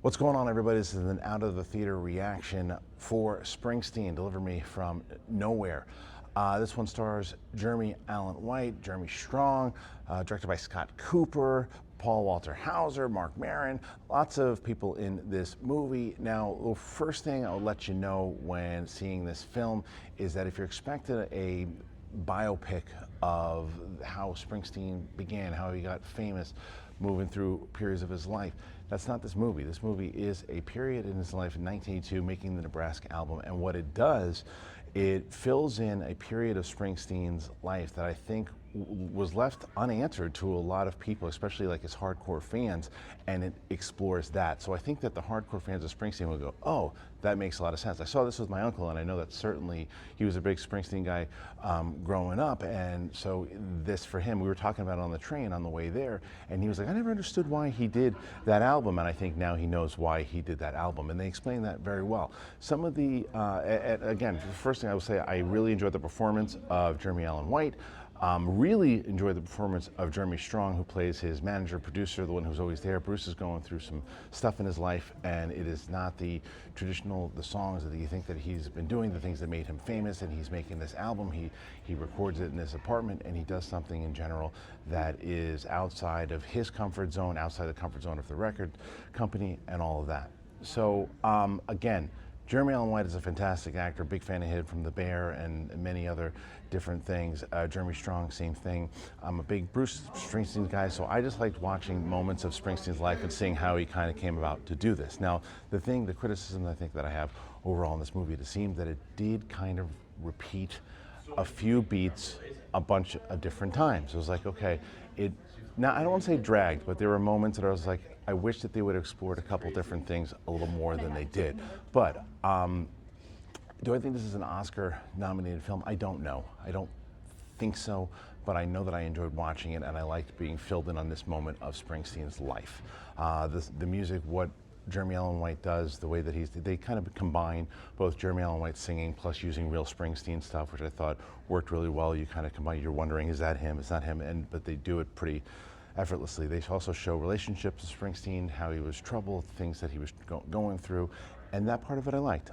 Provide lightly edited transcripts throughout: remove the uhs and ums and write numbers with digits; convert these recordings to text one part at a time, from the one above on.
What's going on, everybody? This is an out of the theater reaction for Springsteen, Deliver Me from Nowhere. This one stars Jeremy Allen White, Jeremy Strong, directed by Scott Cooper, Paul Walter Hauser, Mark Maron, lots of people in this movie. Now, the first thing I'll let you know when seeing this film is that if you're expecting a biopic of how Springsteen began, how he got famous, moving through periods of his life, that's not this movie. This movie is a period in his life in 1982, making the Nebraska album, and what it does, it fills in a period of Springsteen's life that I think was left unanswered to a lot of people, especially like his hardcore fans, and it explores that. So I think that the hardcore fans of Springsteen will go, oh, that makes a lot of sense. I saw this with my uncle, and I know that certainly he was a big Springsteen guy growing up, and so this for him, we were talking about it on the train on the way there, and he was like, I never understood why he did that album, and I think now he knows why he did that album, and they explain that very well. Some of the, again, the first thing I would say, I really enjoyed the performance of Jeremy Allen White. Really enjoyed the performance of Jeremy Strong, who plays his manager, producer, the one who's always there. Bruce is going through some stuff in his life, and it is not the traditional, the songs that you think that he's been doing, the things that made him famous, and he's making this album. He records it in his apartment, and he does something in general that is outside of his comfort zone, outside the comfort zone of the record company, and all of that. So, again, Jeremy Allen White is a fantastic actor, big fan of him from The Bear and many other different things. Jeremy Strong, same thing. I'm a big Bruce Springsteen guy, so I just liked watching moments of Springsteen's life and seeing how he kind of came about to do this. Now, the criticism I think that I have overall in this movie, it seemed that it did kind of repeat a few beats a bunch of different times. It was like, okay, now I don't want to say dragged, but there were moments that I was like, I wish that they would have explored a couple different things a little more than they did. But do I think this is an Oscar-nominated film? I don't know. I don't think so, but I know that I enjoyed watching it, and I liked being filled in on this moment of Springsteen's life. The music, what Jeremy Allen White does, the way that they kind of combine both Jeremy Allen White singing plus using real Springsteen stuff, which I thought worked really well. You kind of combine, you're wondering, is that him? It's not him, but they do it pretty effortlessly. They also show relationships with Springsteen, how he was troubled, things that he was going through, and that part of it I liked.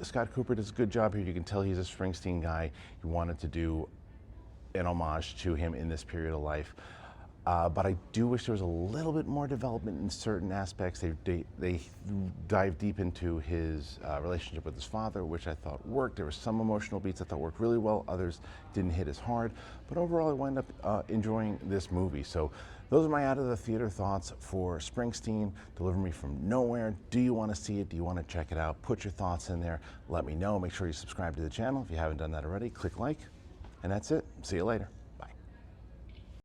Scott Cooper does a good job here. You can tell he's a Springsteen guy. He wanted to do an homage to him in this period of life. But I do wish there was a little bit more development in certain aspects. They dive deep into his relationship with his father, which I thought worked. There were some emotional beats I thought worked really well. Others didn't hit as hard. But overall, I wound up enjoying this movie. So those are my out of the theater thoughts for Springsteen, Deliver Me from Nowhere. Do you want to see it? Do you want to check it out? Put your thoughts in there. Let me know. Make sure you subscribe to the channel if you haven't done that already. Click like. And that's it. See you later.